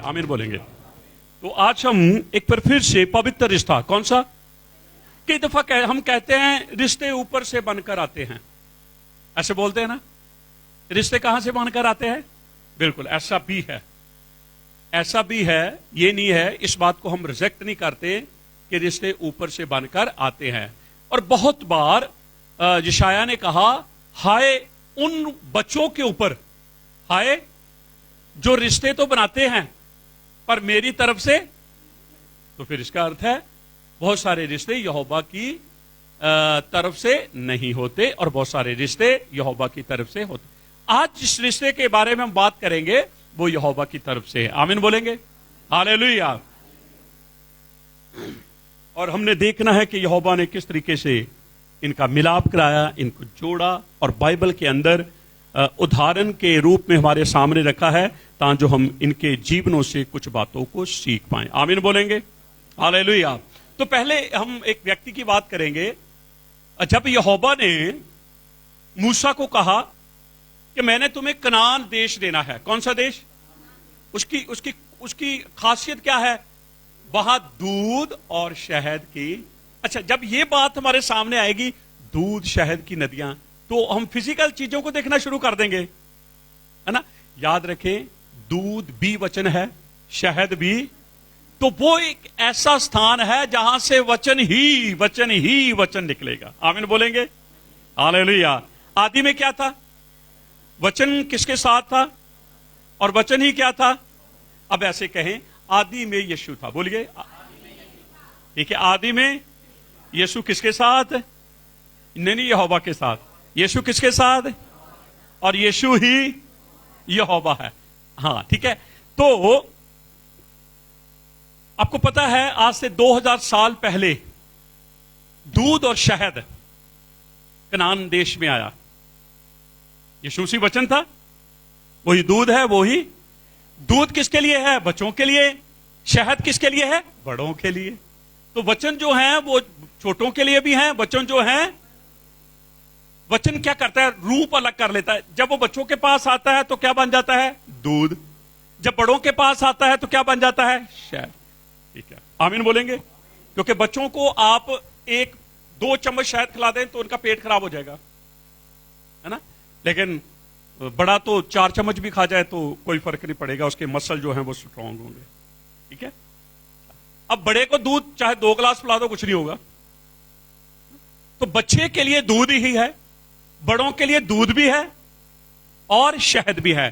आमीन बोलेंगे। तो आज हम एक बार फिर से पवित्र रिश्ता, कौन सा, कई दफा हम कहते हैं रिश्ते ऊपर से बनकर आते हैं, ऐसे बोलते हैं ना, रिश्ते कहां से बनकर आते हैं? बिल्कुल ऐसा भी है, ऐसा भी है, ये नहीं है, इस बात को हम रिजेक्ट नहीं करते कि रिश्ते ऊपर से बनकर आते हैं। और बहुत बार यशायाह ने कहा, हाय उन बच्चों के ऊपर, हाय जो रिश्ते तो बनाते हैं पर मेरी तरफ से। तो फिर इसका अर्थ है बहुत सारे रिश्ते यहोवा की तरफ से नहीं होते और बहुत सारे रिश्ते यहोवा की तरफ से होते। आज जिस रिश्ते के बारे में हम बात करेंगे वो यहोवा की तरफ से है, आमीन बोलेंगे, हालेलुया। और हमने देखना है कि यहोवा ने किस तरीके से इनका मिलाप कराया, इनको जोड़ा और बाइबल के अंदर उदाहरण के रूप में हमारे सामने रखा है, ताकि हम इनके जीवनों से कुछ बातों को सीख पाएं, आमीन बोलेंगे, हालेलुया। तो पहले हम एक व्यक्ति की बात करेंगे। जब यहोवा ने मूसा को कहा कि मैंने तुम्हें कनान देश देना है, कौन सा देश? उसकी उसकी उसकी खासियत क्या है? वहां दूध और शहद की। अच्छा, जब ये बात हमारे सामने आएगी, दूध शहद की नदियां, तो हम फिजिकल चीजों को देखना शुरू कर देंगे, है ना। याद रखें, दूध भी वचन है, शहद भी। तो वो एक ऐसा स्थान है जहां से वचन ही वचन निकलेगा, आमीन बोलेंगे, हालेलुया। आदि में क्या था? वचन किसके साथ था? और वचन ही क्या था? अब ऐसे कहें, आदि में यीशु था, बोलिए, ठीक है। आदि में यीशु किसके साथ? नहीं, यहोवा के साथ। यीशु किसके साथ? और यीशु ही यहोवा है, हाँ ठीक है। तो आपको पता है आज से 2000 साल पहले दूध और शहद कनान देश में आया। यीशु सी वचन था, वही दूध है, वही दूध किसके लिए है? बच्चों के लिए। शहद किसके लिए है? बड़ों के लिए। तो वचन जो है वो छोटों के लिए भी है। वचन जो है, वचन क्या करता है? रूप अलग कर लेता है। जब वो बच्चों के पास आता है तो क्या बन जाता है? दूध। जब बड़ों के पास आता है तो क्या बन जाता है? शहद, ठीक है, आमीन बोलेंगे। क्योंकि बच्चों को आप 1-2 चम्मच शहद खिला दें तो उनका पेट खराब हो जाएगा, है ना। लेकिन बड़ा तो 4 चम्मच भी खा जाए तो कोई फर्क नहीं पड़ेगा, उसके मसल जो हैं वो स्ट्रांग होंगे, ठीक है। अब बड़े को दूध चाहे 2 गिलास पिला दो, कुछ नहीं होगा। तो बच्चे के लिए दूध ही है, बड़ों के लिए दूध भी है और शहद भी है।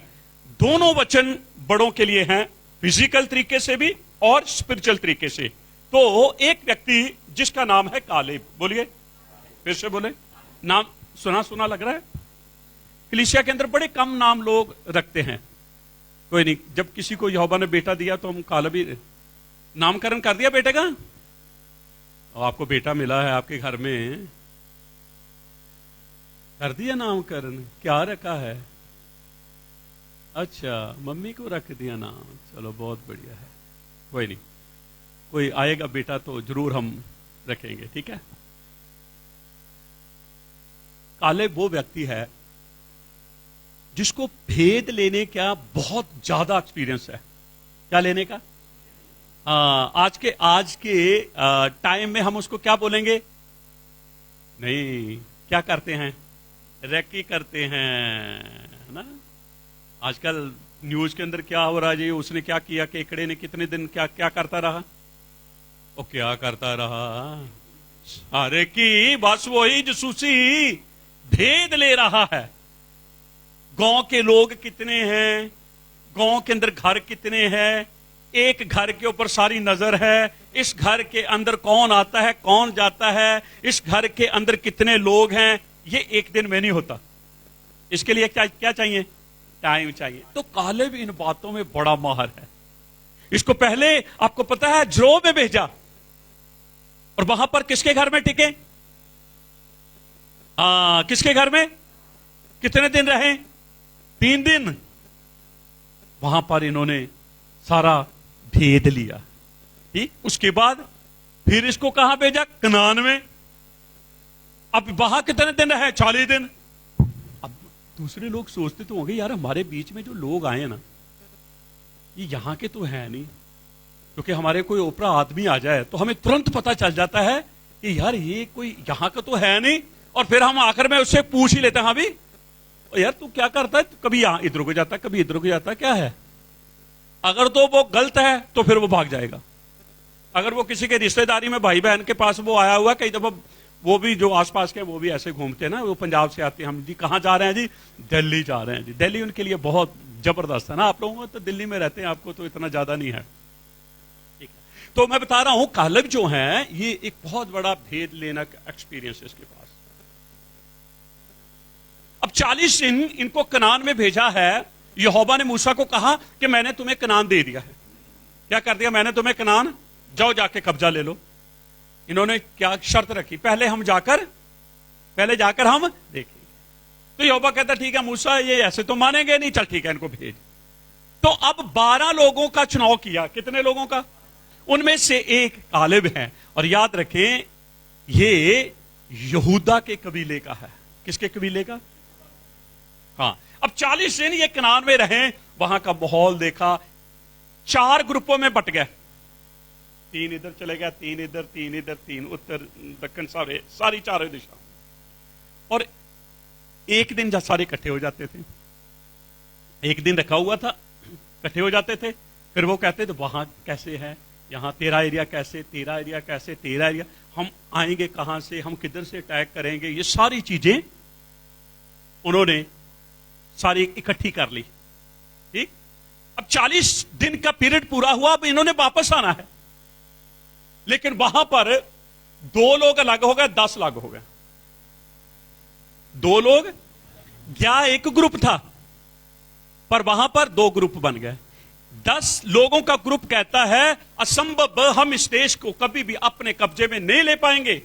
दोनों वचन बड़ों के लिए हैं, फिजिकल तरीके से भी और स्पिरिचुअल तरीके से। तो एक व्यक्ति जिसका नाम है कालेब, बोलिए, फिर से बोले, नाम सुना सुना लग रहा है। कलीसिया के अंदर बड़े कम नाम लोग रखते हैं। कोई नहीं, जब किसी को यहोवा ने बेटा दिया तो हम कालेब ही नामकरण कर दिया बेटे का। और आपको बेटा मिला है आपके घर में, कर दिया नामकरण, क्या रखा है? अच्छा, मम्मी को रख दिया नाम, चलो बहुत बढ़िया है। कोई नहीं, कोई आएगा बेटा तो जरूर हम रखेंगे, ठीक है। कालेब वो व्यक्ति है जिसको भेद लेने का बहुत ज्यादा एक्सपीरियंस है। क्या लेने का? आज के टाइम में हम उसको क्या बोलेंगे? नहीं, क्या करते हैं? रेकी करते हैं ना। आजकल न्यूज के अंदर क्या हो रहा है जी, उसने क्या किया, केकड़े ने कितने दिन क्या क्या करता रहा, वो क्या करता रहा, अरे की बस वही जसूसी, भेद ले रहा है। गांव के लोग कितने हैं, गांव के अंदर घर कितने हैं, एक घर के ऊपर सारी नजर है, इस घर के अंदर कौन आता है कौन जाता है, इस घर के अंदर कितने लोग हैं। ये एक दिन में नहीं होता, इसके लिए क्या चाहिए? टाइम चाहिए। तो कालेब इन बातों में बड़ा माहिर है। इसको पहले आपको पता है ज्रो में भेजा, और वहां पर किसके घर में टिके? किसके घर में? कितने दिन रहे? 3 दिन। वहां पर इन्होंने सारा भेद लिया, ठीक। उसके बाद फिर इसको कहां भेजा? कनान में। अब वहां कितने दिन रहे? 40 दिन। अब दूसरे लोग सोचते तो होंगे, यार हमारे बीच में जो लोग आए ना, ये यहां के तो है नहीं, क्योंकि हमारे कोई ओपरा आदमी आ जाए तो हमें तुरंत पता चल जाता है कि यार ये कोई यहां का तो है नहीं, और फिर हम आखिर में उससे पूछ ही लेते हैं, हाँ भी यार तू क्या करता है, कभी यहां इधर को जाता है, कभी इधर को जाता है, क्या है। अगर तो वो गलत है तो फिर वो भाग जाएगा। अगर वो किसी के रिश्तेदारी में भाई बहन के पास वो आया हुआ, कई दफा वो भी जो आसपास के वो भी ऐसे घूमते हैं ना, वो पंजाब से आते हैं, हम जी कहां जा रहे हैं, जी दिल्ली जा रहे हैं जी। दिल्ली उनके लिए बहुत जबरदस्त है ना, आप लोगों को तो दिल्ली में रहते हैं, आपको तो इतना ज्यादा नहीं है। ठीक है, तो मैं बता रहा हूं कालब जो है ये एक बहुत बड़ा भेद लेना एक्सपीरियंस है इसके पास। अब 40 दिन इनको कनान में भेजा है। यहोवा ने मूसा को कहा कि मैंने तुम्हें कनान दे दिया है। क्या कर दिया, मैंने तुम्हें कनान, जाओ जाके कब्जा ले लो। इन्होंने क्या शर्त रखी, पहले जाकर हम देखेंगे। तो यहोवा कहता ठीक है मूसा, ये ऐसे तो मानेंगे नहीं, चल ठीक है इनको भेज। तो अब 12 लोगों का चुनाव किया। कितने लोगों का? उनमें से एक कालिब है, और याद रखें ये यहूदा के कबीले का है। किसके कबीले का? हाँ। अब 40 दिन ये कनान में रहे, वहां का माहौल देखा, 4 ग्रुपों में बट गए। 3 इधर चले गए, 3 इधर, 3 इधर, 3 उत्तर दक्षिण, सारी चारों दिशा। और एक दिन सारे इकट्ठे हो जाते थे, एक दिन रखा हुआ था, इकट्ठे हो जाते थे। फिर वो कहते थे वहां कैसे है, यहां तेरा एरिया कैसे, तेरा एरिया कैसे, तेरा एरिया, हम आएंगे कहां से, हम किधर से अटैक करेंगे, ये सारी चीजें उन्होंने सारी इकट्ठी कर ली। ठीक। अब 40 दिन का पीरियड पूरा हुआ, अब इन्होंने वापस आना है। लेकिन वहां पर 2 लोग अलग हो गए, 10 अलग हो गए। 2 लोग, क्या एक ग्रुप था, पर वहां पर 2 ग्रुप बन गए। 10 लोगों का ग्रुप कहता है असंभव, हम इस देश को कभी भी अपने कब्जे में नहीं ले पाएंगे,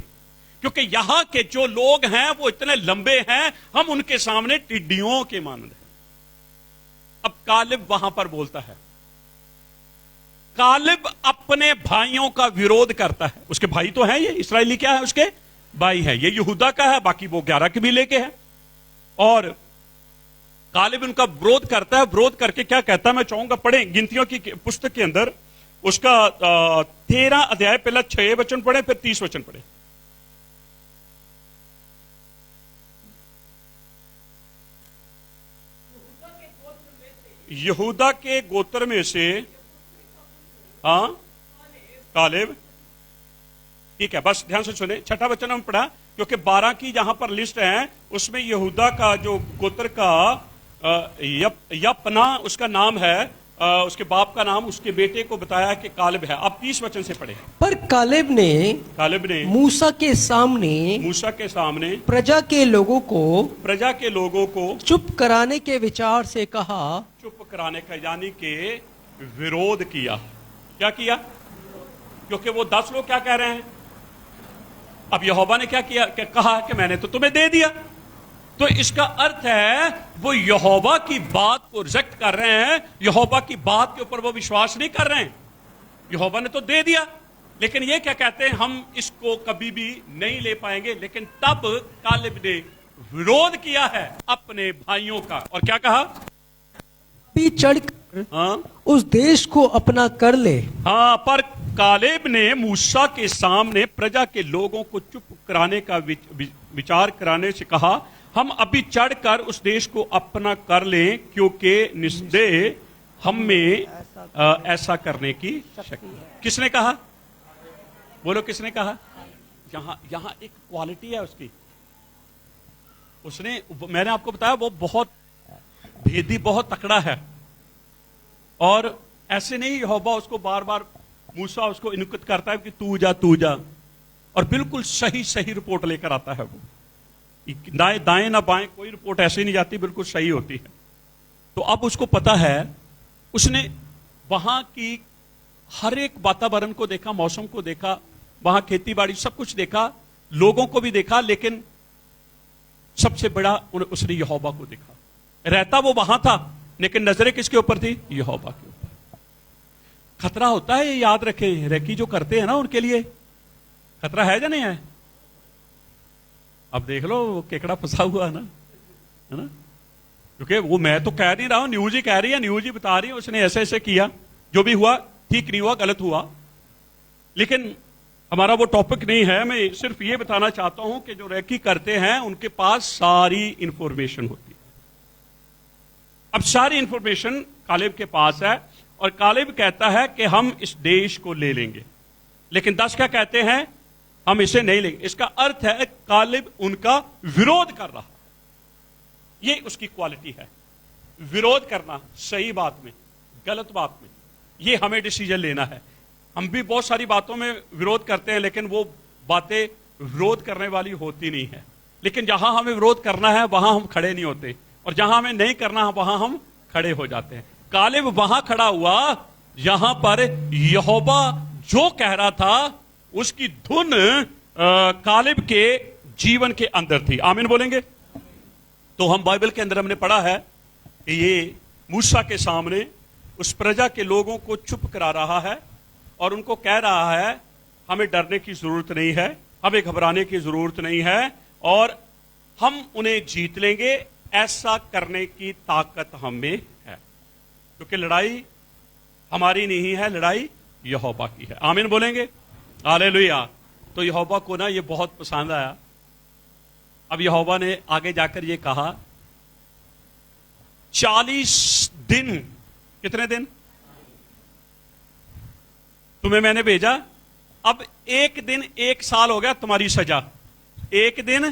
क्योंकि यहां के जो लोग हैं वो इतने लंबे हैं, हम उनके सामने टिड्डियों के मानद हैं। अब कालिब वहां पर बोलता है, कालिब अपने भाइयों का विरोध करता है। उसके भाई तो हैं, ये इस्राएली क्या है, उसके भाई है। ये यहूदा का है, बाकी वो 11 कबीले के हैं। और कालिब उनका विरोध करता है। विरोध करके क्या कहता है, मैं चाहूंगा पढ़े गिनतियों की पुस्तक के अंदर उसका 13 अध्याय, पहला 6 वचन पढ़े, फिर 30 वचन पढ़े। यहूदा के गोत्र में से, हाँ, कालिब। ठीक है, बस ध्यान से सुने, 6ठा वचन हम पढ़ा, क्योंकि 12 की जहां पर लिस्ट है उसमें यहूदा का जो गोत्र का यपना उसका नाम है, उसके बाप का नाम, उसके बेटे को बताया कि कालिब है। अब 30 वचन से पढ़े। पर कालिब ने मूसा के सामने प्रजा के लोगों को चुप कराने के विचार से कहा, चुप कराने का यानी के विरोध किया। क्या किया? क्योंकि वो 10 लोग क्या कह रहे हैं, अब यहोवा ने क्या किया, कहा कि मैंने तो तुम्हें दे दिया। तो इसका अर्थ है वो यहोवा की बात को रिजेक्ट कर रहे हैं, यहोवा की बात के ऊपर वो विश्वास नहीं कर रहे हैं। यहोवा ने तो दे दिया, लेकिन ये क्या कहते हैं, हम इसको कभी भी नहीं ले पाएंगे। लेकिन तब कालिब ने विरोध किया है अपने भाइयों का, और क्या कहा, भी चढ़कर उस देश को अपना कर ले। हाँ, पर कालेब ने मूसा के सामने प्रजा के लोगों को चुप कराने का विचार कराने से कहा, हम अभी चढ़कर उस देश को अपना कर लें, क्योंकि निस्संदेह हम में ऐसा करने की शक्ति है। किसने कहा? बोलो, किसने कहा? यहां एक क्वालिटी है उसकी। उसने, मैंने आपको बताया वो बहुत भेदी, बहुत तकड़ा है। और ऐसे नहीं यहोवा उसको बार बार, मूसा उसको इनुकत करता है कि तू जा, और बिल्कुल सही रिपोर्ट लेकर आता है। वो दाएं ना बाएं कोई रिपोर्ट ऐसे नहीं जाती, बिल्कुल सही होती है। तो अब उसको पता है, उसने वहां की हर एक वातावरण को देखा, मौसम को देखा, वहां खेती बाड़ी सब कुछ देखा, लोगों को भी देखा, लेकिन सबसे बड़ा उसने यहोवा को देखा। रहता वो वहां था, लेकिन नजरें किसके ऊपर थी? यहोवा के ऊपर। खतरा होता है, ये याद रखें, रेकी जो करते हैं ना उनके लिए खतरा है या नहीं है? अब देख लो केकड़ा फंसा हुआ है ना, क्योंकि वो मैं तो कह नहीं रहा हूं, न्यूज ही कह रही है, न्यूज ही बता रही है उसने ऐसे ऐसे किया, जो भी हुआ ठीक नहीं हुआ, गलत हुआ। लेकिन हमारा वो टॉपिक नहीं है। मैं सिर्फ ये बताना चाहता हूं कि जो रेकी करते हैं उनके पास सारी इंफॉर्मेशन होती है। अब सारी इंफॉर्मेशन कालिब के पास है और कालिब कहता है कि हम इस देश को ले लेंगे, लेकिन 10 क्या कहते हैं, हम इसे नहीं लेंगे। इसका अर्थ है कालिब उनका विरोध कर रहा, ये उसकी क्वालिटी है, विरोध करना सही बात में, गलत बात में। ये हमें डिसीजन लेना है। हम भी बहुत सारी बातों में विरोध करते हैं, लेकिन वो बातें विरोध करने वाली होती नहीं है। लेकिन जहां हमें विरोध करना है वहां हम खड़े नहीं होते, और जहां हमें नहीं करना है वहां हम खड़े हो जाते हैं। कालिब वहां खड़ा हुआ जहां पर यहोवा जो कह रहा था उसकी धुन कालिब के जीवन के अंदर थी। आमीन बोलेंगे। तो हम बाइबल के अंदर हमने पढ़ा है कि ये मूसा के सामने उस प्रजा के लोगों को चुप करा रहा है और उनको कह रहा है हमें डरने की जरूरत नहीं है, हमें घबराने की जरूरत नहीं है, और हम उन्हें जीत लेंगे, ऐसा करने की ताकत हमें है, क्योंकि लड़ाई हमारी नहीं है, लड़ाई यहोवा की है। आमीन बोलेंगे। हालेलुया। तो यहोवा को ना ये बहुत पसंद आया। अब यहोवा ने आगे जाकर ये कहा 40 दिन, कितने दिन तुम्हें मैंने भेजा, अब 1 दिन 1 साल हो गया तुम्हारी सजा, 1 दिन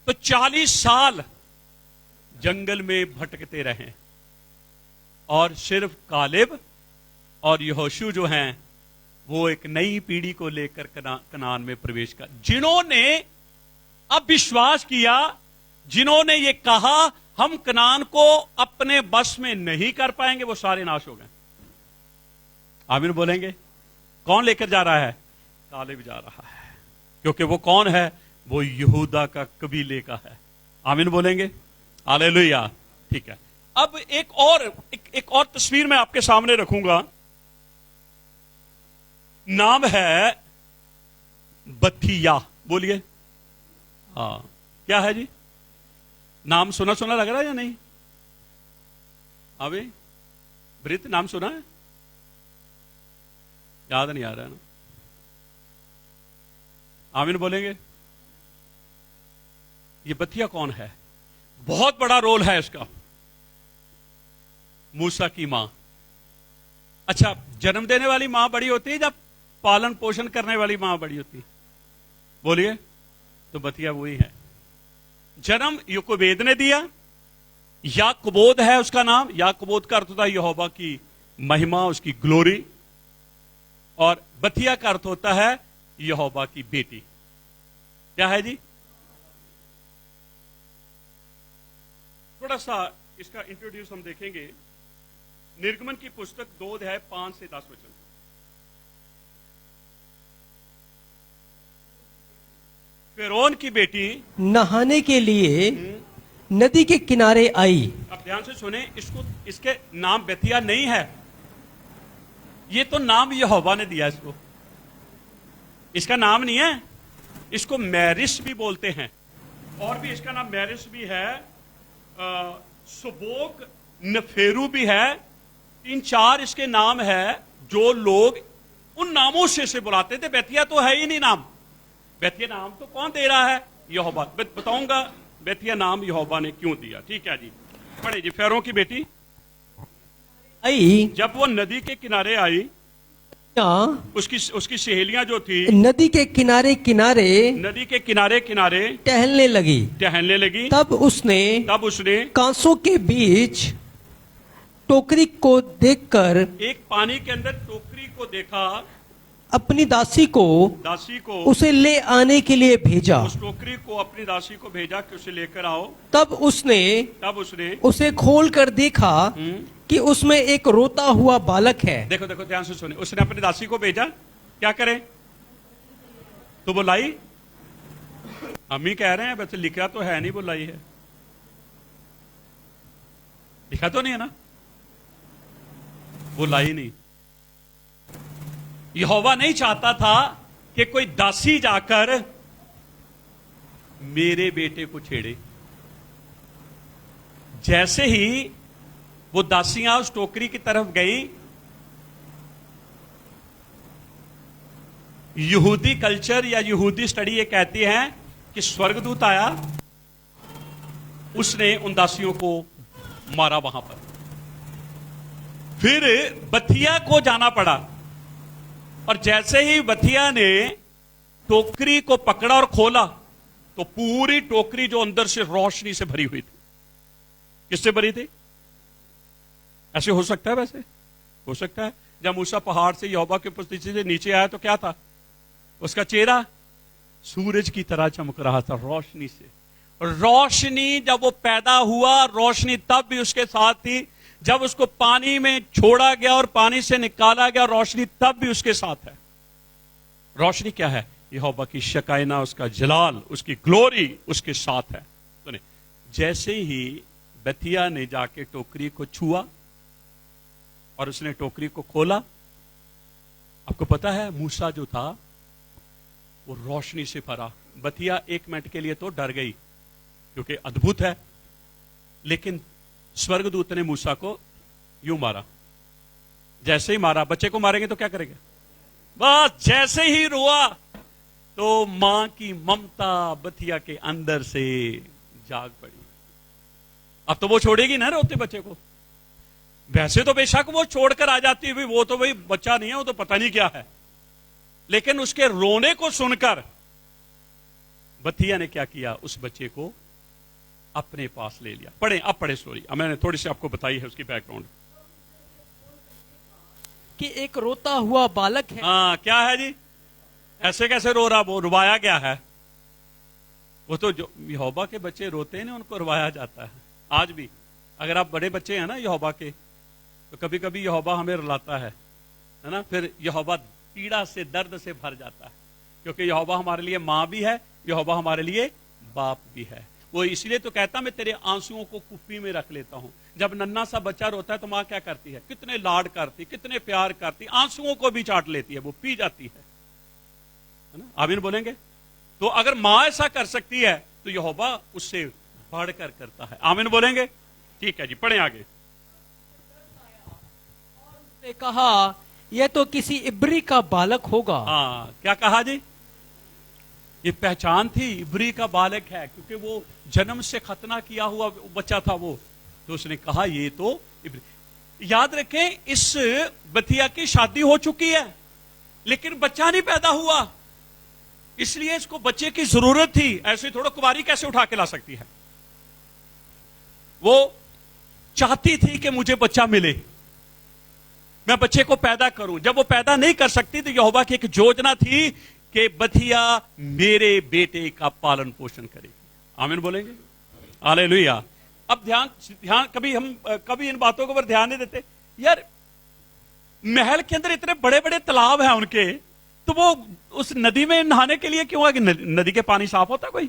तो 40 साल जंगल में भटकते रहे, और सिर्फ कालिब और यहोशू जो हैं वो एक नई पीढ़ी को लेकर कनान में प्रवेश कर, जिन्होंने अब विश्वास किया, जिन्होंने ये कहा हम कनान को अपने बस में नहीं कर पाएंगे, वो सारे नाश हो गए। आमीन बोलेंगे। कौन लेकर जा रहा है? कालिब जा रहा है, क्योंकि वो कौन है? वो यहूदा का कबीले का है। आमीन बोलेंगे। हालेलुया। ठीक है। अब एक और तस्वीर मैं आपके सामने रखूंगा। नाम है बथिया। बोलिए। हाँ, क्या है जी? नाम सुना सुना लग रहा है या नहीं? अभी ब्रित नाम सुना है? याद नहीं आ रहा है ना? आमीन बोलेंगे। ये बथिया कौन है? बहुत बड़ा रोल है इसका। मूसा की मां। अच्छा, जन्म देने वाली मां बड़ी होती है या पालन पोषण करने वाली मां बड़ी होती है? बोलिए। तो बथिया वही है। जन्म याकूबेद ने दिया, याकूबोद है उसका नाम। याकूबोद का अर्थ होता है यहोवा की महिमा, उसकी ग्लोरी, और बथिया का अर्थ होता है यहोवा की बेटी। क्या है जी? थोड़ा सा इसका इंट्रोड्यूस हम देखेंगे। निर्गमन की पुस्तक 2 अध्याय 5 से 10 वचन। फिरौन की बेटी नहाने के लिए नदी के किनारे आई। अब ध्यान से सुने, इसके नाम बेथिया नहीं है, ये तो नाम यहोवा ने दिया इसको। इसका नाम नहीं है, इसको मैरिस भी बोलते हैं, और भी इसका नाम मैरिस भी है, सुबोक नफेरू भी है। 3-4 इसके नाम है जो लोग उन नामों से इसे बुलाते थे। बेथिया तो है ही नहीं नाम। बेथिया नाम तो कौन दे रहा है? यहोवा। बताऊंगा बेथिया नाम यहोवा ने क्यों दिया। ठीक है जी, पढ़े जी। फिरौन की बेटी आई, जब वो नदी के किनारे आई, उसकी सहेलियां जो थी नदी के किनारे किनारे टहलने लगी। तब उसने कांसों के बीच टोकरी को देखकर, एक पानी के अंदर टोकरी को देखा, अपनी दासी को उसे ले आने के लिए भेजा। उस टोकरी को अपनी दासी को भेजा कि उसे लेकर आओ। तब उसने उसे खोल कर देखा कि उसमें एक रोता हुआ बालक है। देखो देखो, ध्यान से सुने। उसने अपनी दासी को भेजा, क्या करे? तो वो लाई। अम्मी कह रहे हैं, वैसे लिखा तो है नहीं वो लाई है, लिखा तो नहीं है ना, वो लाई नहीं। यहोवा नहीं चाहता था कि कोई दासी जाकर मेरे बेटे को छेड़े। जैसे ही वो दासियां उस टोकरी की तरफ गई, यहूदी कल्चर या यहूदी स्टडी ये कहती है कि स्वर्गदूत आया, उसने उन दासियों को मारा वहां पर। फिर बथिया को जाना पड़ा, और जैसे ही बथिया ने टोकरी को पकड़ा और खोला तो पूरी टोकरी जो अंदर से रोशनी से भरी हुई थी। किससे भरी थी? ऐसे हो सकता है? वैसे हो सकता है। जब मूसा पहाड़ से यहोवा के उपस्थिति से नीचे आया तो क्या था? उसका चेहरा सूरज की तरह चमक रहा था रोशनी से। रोशनी जब वो पैदा हुआ, रोशनी तब भी उसके साथ थी। जब उसको पानी में छोड़ा गया और पानी से निकाला गया, रोशनी तब भी उसके साथ है। रोशनी क्या है? यहोवा की शकाइना, उसका जलाल, उसकी ग्लोरी उसके साथ है। तो नहीं, जैसे ही बथिया ने जाके टोकरी को छुआ और उसने टोकरी को खोला, आपको पता है मूसा जो था वो रोशनी से भरा। बथिया 1 मिनट के लिए तो डर गई क्योंकि अद्भुत है, लेकिन स्वर्गदूत ने मूसा को यूं मारा। जैसे ही मारा, बच्चे को मारेंगे तो क्या करेंगे? बस जैसे ही रोआ तो मां की ममता बथिया के अंदर से जाग पड़ी। अब तो वो छोड़ेगी ना रोते बच्चे को। वैसे तो बेशक वो छोड़कर आ जाती है, वो तो भाई बच्चा नहीं है, वो तो पता नहीं क्या है। लेकिन उसके रोने को सुनकर बथिया ने क्या किया? उस बच्चे को अपने पास ले लिया। पढ़े, अब पढ़े स्टोरी। मैंने थोड़ी सी आपको बताई है उसकी बैकग्राउंड कि एक रोता हुआ बालक है। हाँ, क्या है जी? ऐसे कैसे रो रहा? वो रुवाया गया है। वो तो जो यहोवा के बच्चे रोते हैं ना, उनको रुवाया जाता है। आज भी अगर आप बड़े बच्चे हैं ना यहोवा के, तो कभी कभी यहोवा हमें रुलाता है ना। फिर यहोवा पीड़ा से, दर्द से भर जाता है, क्योंकि यहोवा हमारे लिए माँ भी है, यहोवा हमारे लिए बाप भी है। वो इसलिए तो कहता, मैं तेरे आंसुओं को कुप्पी में रख लेता हूं। जब नन्ना सा बच्चा रोता है तो माँ क्या करती है? कितने लाड करती, कितने प्यार करती, आंसुओं को भी चाट लेती है, वो पी जाती है ना। आमीन बोलेंगे? तो अगर माँ ऐसा कर सकती है तो यहोवा उससे बढ़कर करता है। आमीन बोलेंगे? ठीक है जी, पढ़ें आगे। उसने कहा, यह तो किसी इब्री का बालक होगा। हाँ, क्या कहा जी? ये पहचान थी, इब्री का बालक है, क्योंकि वो जन्म से खतना किया हुआ बच्चा था वो। तो उसने कहा ये तो इब्री। याद रखें, इस बथिया की शादी हो चुकी है लेकिन बच्चा नहीं पैदा हुआ, इसलिए इसको बच्चे की जरूरत थी। ऐसे थोड़ा कुंवारी कैसे उठा के ला सकती है? वो चाहती थी कि मुझे बच्चा मिले, मैं बच्चे को पैदा करूं। जब वो पैदा नहीं कर सकती तो यहोवा की एक योजना थी कि बथिया मेरे बेटे का पालन पोषण करेगी। आमीन बोलेंगे? हालेलुया। अब ध्यान कभी इन बातों के ऊपर ध्यान नहीं देते यार। महल के अंदर इतने बड़े बड़े तालाब हैं उनके, तो वो उस नदी में नहाने के लिए क्यों आगे? नदी के पानी साफ होता कोई?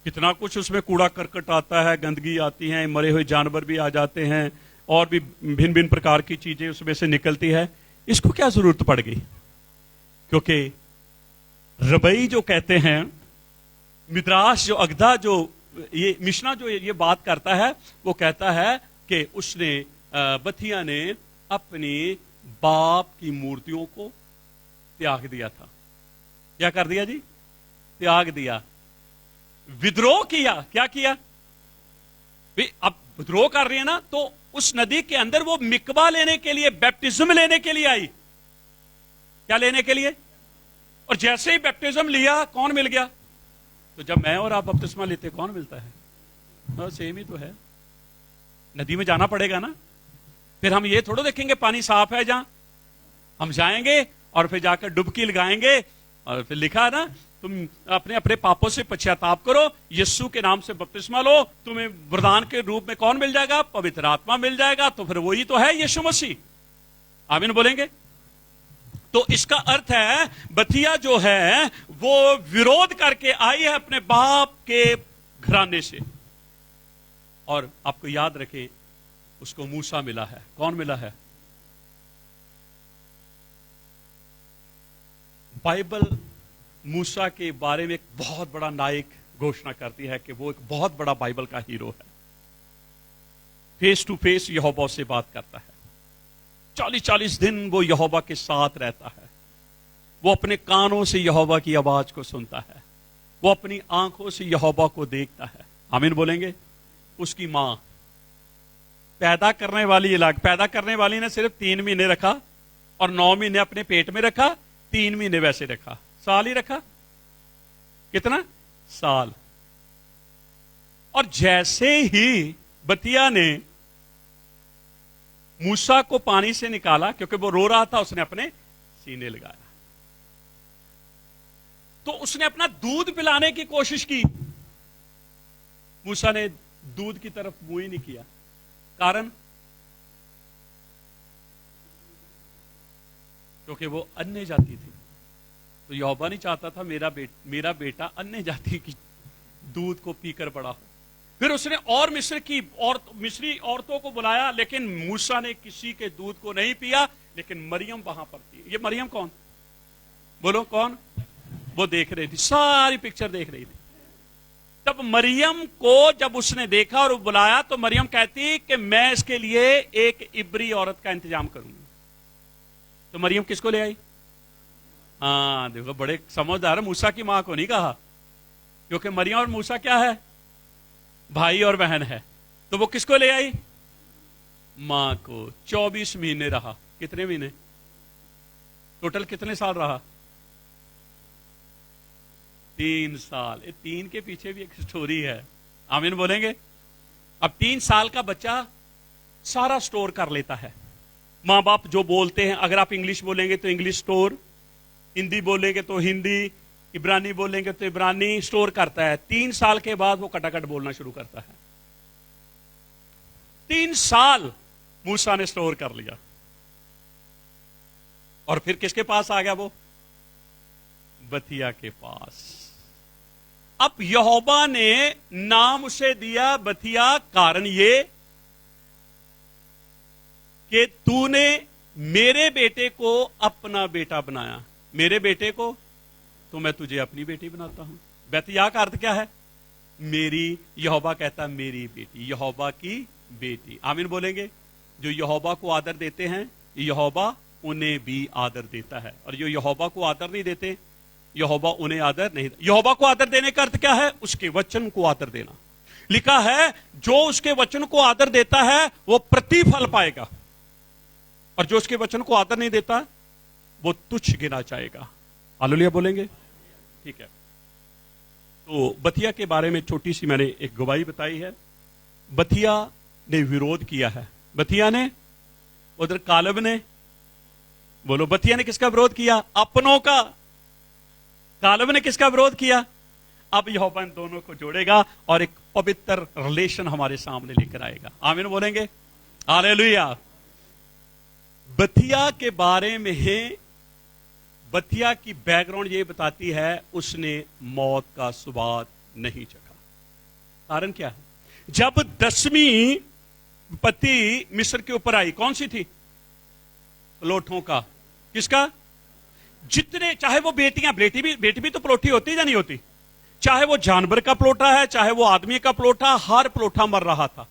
कितना कुछ उसमें कूड़ा करकट आता है, गंदगी आती है, मरे हुए जानवर भी आ जाते हैं, और भी भिन्न भिन्न प्रकार की चीजें उसमें से निकलती है। इसको क्या जरूरत पड़ गई? क्योंकि रबई जो कहते हैं, मिद्रास जो अगदा जो ये मिशना जो ये बात करता है, वो कहता है कि उसने बथिया ने अपनी बाप की मूर्तियों को त्याग दिया था। क्या कर दिया जी? त्याग दिया, विद्रोह किया। क्या किया? अब विद्रोह कर रही है ना, तो उस नदी के अंदर वो मिकवा लेने के लिए, बैप्टिज्म लेने के लिए आई। क्या लेने के लिए? और जैसे ही बैप्टिज्म लिया, कौन मिल गया? तो जब मैं और आप बपतिस्मा लेते, कौन मिलता है? सेम ही तो है। नदी में जाना पड़ेगा ना। फिर हम ये थोड़ा देखेंगे पानी साफ है जहां, हम जाएंगे और फिर जाकर डुबकी लगाएंगे, और फिर लिखा है ना, तुम अपने अपने पापों से पश्चाताप करो, यीशु के नाम से बपतिस्मा लो, तुम्हें वरदान के रूप में कौन मिल जाएगा? पवित्र आत्मा मिल जाएगा। तो फिर वही तो है यीशु मसीह। आमीन बोलेंगे? तो इसका अर्थ है बथिया जो है वो विरोध करके आई है अपने बाप के घराने से। और आपको याद रखें, उसको मूसा मिला है। कौन मिला है? बाइबल मूसा के बारे में एक बहुत बड़ा नायक घोषणा करती है कि वो एक बहुत बड़ा बाइबल का हीरो है। फेस टू फेस यहोवा से बात करता है। 40-40 दिन वो यहोवा के साथ रहता है। वो अपने कानों से यहोवा की आवाज को सुनता है। वो अपनी आंखों से यहोवा को देखता है। आमीन बोलेंगे। उसकी मां पैदा करने वाली अलग, पैदा करने वाली ने सिर्फ 3 महीने रखा और 9 महीने अपने पेट में रखा, 3 महीने वैसे रखा, साल ही रखा। कितना? साल। और जैसे ही बतिया ने मूसा को पानी से निकाला, क्योंकि वो रो रहा था, उसने अपने सीने लगाया। तो उसने अपना दूध पिलाने की कोशिश की। मूसा ने दूध की तरफ मुंह ही नहीं किया। कारण? क्योंकि वो अन्य जाति थी। तो यहोवा नहीं चाहता था मेरा बेटा अन्य जाति की दूध को पीकर बड़ा हो। फिर उसने और मिस्री औरतों को बुलाया, लेकिन मूसा ने किसी के दूध को नहीं पिया। लेकिन मरियम वहां पर थी। ये मरियम कौन? बोलो कौन? वो देख रही थी, सारी पिक्चर देख रही थी। तब मरियम को जब उसने देखा और बुलाया, तो मरियम कहती कि मैं इसके लिए एक इब्री औरत का इंतजाम करूंगी। तो मरियम किसको ले आई? हाँ देखो, बड़े समझदार। मूसा की मां को नहीं कहा, क्योंकि मरियम और मूसा क्या है? भाई और बहन है। तो वो किसको ले आई? मां को। 24 महीने रहा। कितने महीने? टोटल कितने साल रहा? 3 साल। 3 के पीछे भी एक स्टोरी है। आमीन बोलेंगे। अब 3 साल का बच्चा सारा स्टोर कर लेता है। मां बाप जो बोलते हैं, अगर आप इंग्लिश बोलेंगे तो इंग्लिश स्टोर, हिंदी बोलेंगे तो हिंदी, इब्रानी बोलेंगे तो इब्रानी स्टोर करता है। 3 साल के बाद वो कटाकट बोलना शुरू करता है। 3 साल मूसा ने स्टोर कर लिया। और फिर किसके पास आ गया वो? बथिया के पास। अब यहोवा ने नाम उसे दिया बथिया। कारण ये कि तूने मेरे बेटे को अपना बेटा बनाया। मेरे बेटे को तो मैं तुझे अपनी बेटी बनाता हूं। बथिया का अर्थ क्या है? मेरी। यहोवा कहता मेरी बेटी, यहोवा की बेटी। आमीन बोलेंगे। जो यहोवा को आदर देते हैं, यहोवा उन्हें भी आदर देता है। और जो यहोवा को आदर नहीं देते, यहोवा उन्हें आदर नहीं। यहोवा को आदर देने का अर्थ क्या है? उसके वचन को आदर देना। लिखा है जो उसके वचन को आदर देता है वो प्रतिफल पाएगा, और जो उसके वचन को आदर नहीं देता वो तुच्छ गिना जाएगा। हालेलुया बोलेंगे। ठीक है। तो बथिया के बारे में छोटी सी मैंने एक गवाही बताई है। बथिया ने विरोध किया है। बथिया ने, उधर कालेब ने। बोलो, बथिया ने किसका विरोध किया? अपनों का। कालेब ने किसका विरोध किया? अब यहोवा इन दोनों को जोड़ेगा और एक पवित्र रिलेशन हमारे सामने लेकर आएगा। आमीन बोलेंगे। हालेलुया। बथिया के बारे में है, बथिया की बैकग्राउंड ये बताती है उसने मौत का स्वाद नहीं चखा। कारण क्या है? जब 10वीं पत्ती मिस्र के ऊपर आई, कौन सी थी? प्लोठों का। किसका? जितने, चाहे वो बेटियां, बेटी भी तो प्लोठी होती या नहीं होती? चाहे वो जानवर का प्लोठा है, चाहे वो आदमी का प्लोठा, हर प्लोठा मर रहा था।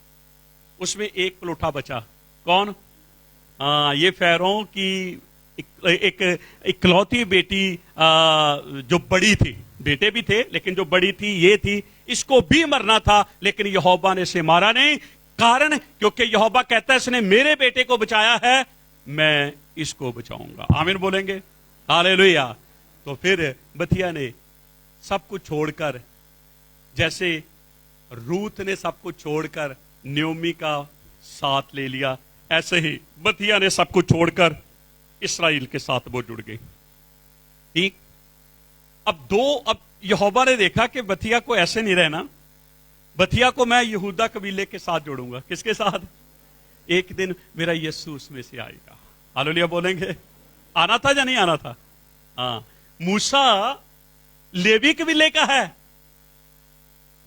उसमें एक प्लोठा बचा। कौन? ये फैरों की एक इकलौती बेटी, जो बड़ी थी। बेटे भी थे लेकिन जो बड़ी थी ये थी। इसको भी मरना था, लेकिन यहोवा ने इसे मारा नहीं। कारण क्योंकि यहोवा कहता है इसने मेरे बेटे को बचाया है, मैं इसको बचाऊंगा। आमीन बोलेंगे। हालेलुया। तो फिर बथिया ने सब कुछ छोड़कर, जैसे रूत ने सब कुछ छोड़कर न्योमी का साथ ले लिया, ऐसे ही बथिया ने सब कुछ छोड़कर इस्राएल के साथ वो जुड़ गई। ठीक। अब यहोवा ने देखा कि बथिया को ऐसे नहीं रहना। बथिया को मैं यहूदा कबीले के साथ जोड़ूंगा। किसके साथ? एक दिन मेरा यीशु उसमें से आएगा। हालेलुया बोलेंगे। आना था या नहीं आना था? हाँ। मूसा लेवी कबीले का है।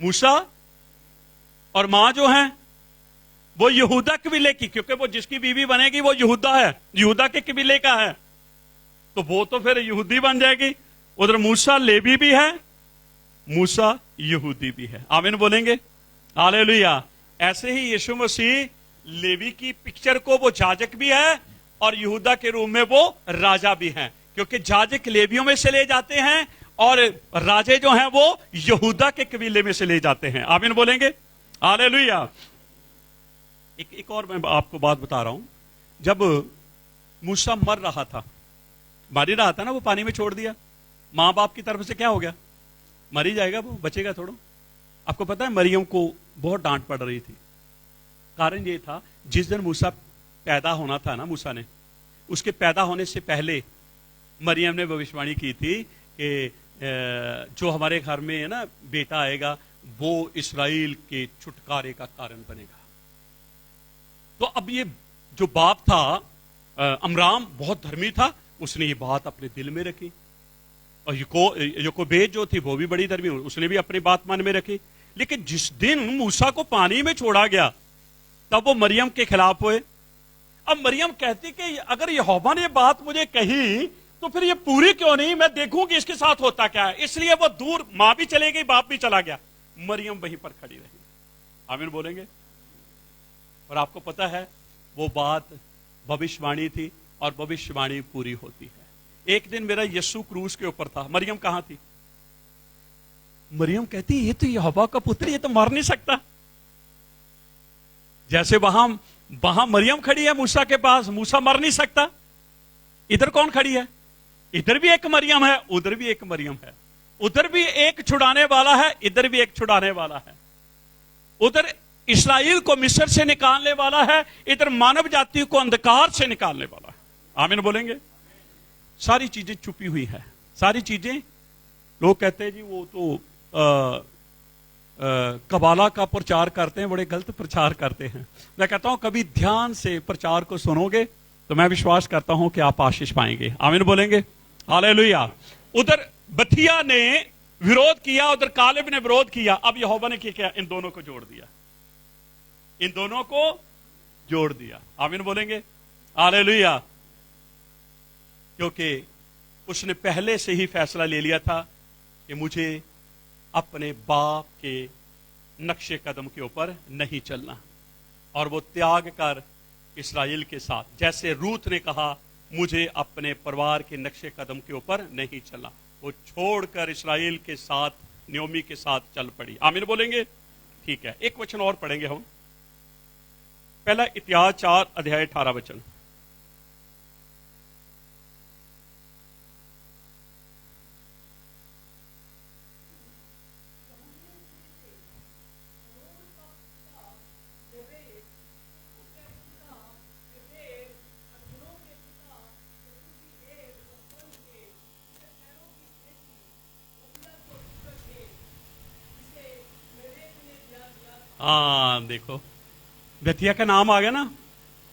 मूसा और मां जो है वो यहूदा कबीले की, क्योंकि वो जिसकी बीवी बनेगी वो यहूदा है, यहूदा के कबीले का है, तो वो तो फिर यहूदी बन जाएगी। उधर मूसा लेवी भी है मूसा यहूदी भी है। आमीन बोलेंगे, हालेलुया। ऐसे ही यीशु मसीह लेवी की पिक्चर को वो जाजक भी है और यहूदा के रूप में वो राजा भी हैं, क्योंकि जाजक लेवियों में से ले जाते हैं और राजे जो हैं वो यहूदा के कबीले में से ले जाते हैं। आमीन बोलेंगे, हालेलुया। एक और मैं आपको बात बता रहा हूं। जब मूसा मर रहा था, मर ही रहा था ना, वो पानी में छोड़ दिया, मां बाप की तरफ से क्या हो गया, मर ही जाएगा, वो बचेगा थोड़ा। आपको पता है मरियम को बहुत डांट पड़ रही थी। कारण ये था, जिस दिन मूसा पैदा होना था ना, मूसा ने, उसके पैदा होने से पहले मरियम ने भविष्यवाणी की थी कि जो हमारे घर में है ना बेटा आएगा वो इस्राएल के छुटकारे का कारण बनेगा। तो अब ये जो बाप था अमराम बहुत धर्मी था, उसने ये बात अपने दिल में रखी। और योकोबेद जो थी वो भी बड़ी धर्मी, उसने भी अपनी बात मन में रखी। लेकिन जिस दिन मूसा को पानी में छोड़ा गया तब वो मरियम के खिलाफ हुए। अब मरियम कहती कि अगर यहोवा ने ये बात मुझे कही तो फिर ये पूरी क्यों नहीं, मैं देखूंगी इसके साथ होता क्या है। इसलिए वो दूर, मां भी चले गई, बाप भी चला गया, मरियम वहीं पर खड़ी रही। आमीन बोलेंगे। और आपको पता है वो बात भविष्यवाणी थी और भविष्यवाणी पूरी होती है। एक दिन मेरा यीशु क्रूस के ऊपर था, मरियम कहां थी? मरियम कहती ये तो यहोवा का पुत्र, ये तो मर नहीं सकता। जैसे वहां मरियम खड़ी है मूसा के पास, मूसा मर नहीं सकता। इधर कौन खड़ी है? इधर भी एक मरियम है, उधर भी एक मरियम है। उधर भी एक छुड़ाने वाला है, इधर भी एक छुड़ाने वाला है। उधर इस्राएल को मिस्र से निकालने वाला है, इधर मानव जाति को अंधकार से निकालने वाला है। आमीन बोलेंगे। सारी चीजें छुपी हुई है, सारी चीजें। लोग कहते हैं जी वो तो कबाला का प्रचार करते हैं, बड़े गलत प्रचार करते हैं। मैं कहता हूं कभी ध्यान से प्रचार को सुनोगे तो मैं विश्वास करता हूं कि आप आशीष पाएंगे। आमीन बोलेंगे, हालेलुया। उधर बथिया ने विरोध किया, उधर कालेब ने विरोध किया। अब यहोवा ने क्या किया? इन दोनों को जोड़ दिया, इन दोनों को जोड़ दिया। आमीन बोलेंगे, हालेलुया। क्योंकि उसने पहले से ही फैसला ले लिया था कि मुझे अपने बाप के नक्शे कदम के ऊपर नहीं चलना, और वो त्याग कर इस्राएल के साथ, जैसे रूत ने कहा मुझे अपने परिवार के नक्शे कदम के ऊपर नहीं चलना, वो छोड़कर इस्राएल के साथ, नयोमी के साथ चल पड़ी। आमीन बोलेंगे। ठीक है, एक वचन और पढ़ेंगे हम। पहला इतिहास 4 अध्याय 18 वचन। हाँ देखो, बेतिया का नाम आ गया ना।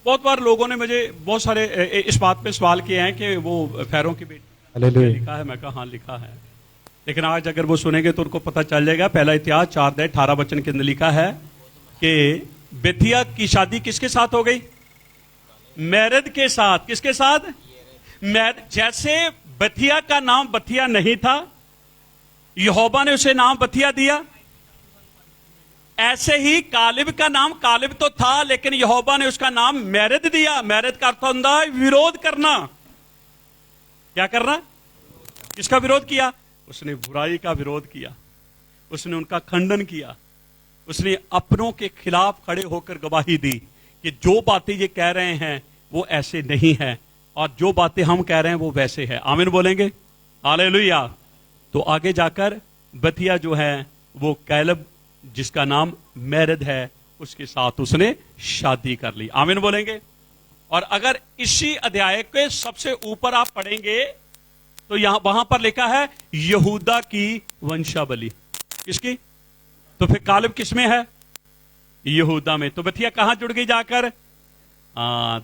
बहुत बार लोगों ने मुझे बहुत सारे इस बात पे सवाल किए हैं कि वो फैरों की बेटी लिखा है। मैं कहा हाँ लिखा है, लेकिन आज अगर वो सुनेंगे तो उनको पता चल जाएगा। पहला इतिहास 4 अध्याय 18 वचन के अंदर लिखा है कि बेतिया की शादी किसके साथ हो गई? मैरद के साथ। किसके साथ? जैसे बथिया का नाम बथिया नहीं था, यहोवा ने उसे नाम बथिया दिया, ऐसे ही कालिब का नाम कालिब तो था, लेकिन यहोवा ने उसका नाम मैरद दिया। मैरद का अर्थ होता है विरोध करना। क्या करना? किसका विरोध किया? उसने बुराई का विरोध किया, उसने उनका खंडन किया, उसने अपनों के खिलाफ खड़े होकर गवाही दी कि जो बातें ये कह रहे हैं वो ऐसे नहीं है, और जो बातें हम कह रहे हैं वो वैसे है। आमीन बोलेंगे, हालेलुया। तो आगे जाकर बथिया जो है वो कैलब, जिसका नाम मैरद है, उसके साथ उसने शादी कर ली। आमीन बोलेंगे। और अगर इसी अध्याय के सबसे ऊपर आप पढ़ेंगे तो यहां वहां पर लिखा है यहूदा की वंशावली। किसकी? तो फिर कालिब किसमें है? यहूदा में। तो बथिया कहां जुड़ गई जाकर?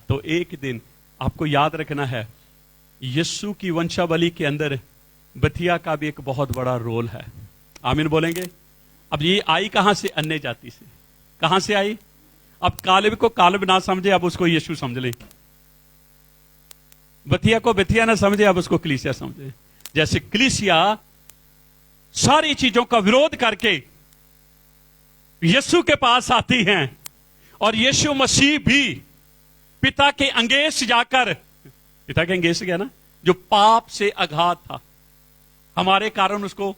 तो एक दिन आपको याद रखना है, यीशु की वंशावली के अंदर बथिया का भी एक बहुत बड़ा रोल है। आमीन बोलेंगे। अब ये आई कहां से? अन्य जाति से। कहां से आई? अब कालिब को कालिब ना समझे, अब उसको यीशु समझ ले। बथिया को बथिया ना समझे, अब उसको कलीसिया समझे। जैसे कलीसिया सारी चीजों का विरोध करके यीशु के पास आती हैं, और यीशु मसीह भी पिता के अंगेस जाकर, पिता के अंगेस गया ना, जो पाप से अघात था, हमारे कारण उसको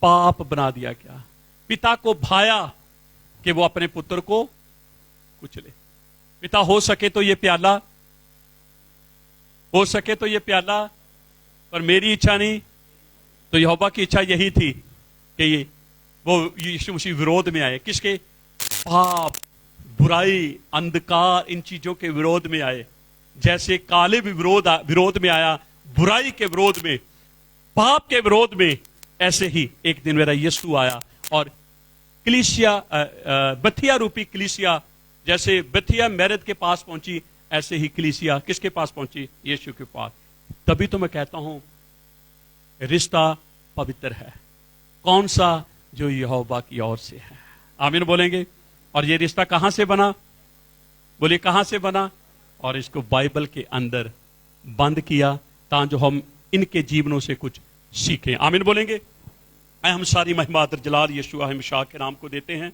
पाप बना दिया गया। पिता को भाया कि वो अपने पुत्र को कुचले। पिता हो सके तो ये प्याला, हो सके तो ये प्याला, पर मेरी इच्छा नहीं, तो यहोवा की इच्छा यही थी कि वो यीशु मसीह विरोध में आए। किसके? पाप, बुराई, अंधकार, इन चीजों के विरोध में आए। जैसे काले भी विरोध में आया, बुराई के विरोध में, पाप के विरोध में, ऐसे ही एक दिन मेरा यीशु आया। और कलीसिया, बथिया रूपी कलीसिया, जैसे बथिया मैरद के पास पहुंची, ऐसे ही कलीसिया किसके पास पहुंची? यीशु के पास। तभी तो मैं कहता हूं रिश्ता पवित्र है। कौन सा? जो यहोवा की ओर से है। आमीन बोलेंगे। और ये रिश्ता कहां से बना? बोलिए कहां से बना? और इसको बाइबल के अंदर बंद किया ताकि हम इनके जीवनों से कुछ सीखें। आमीन बोलेंगे। हम सारी महिमा दर जलाल यीशु अहमद शाह के नाम को देते हैं।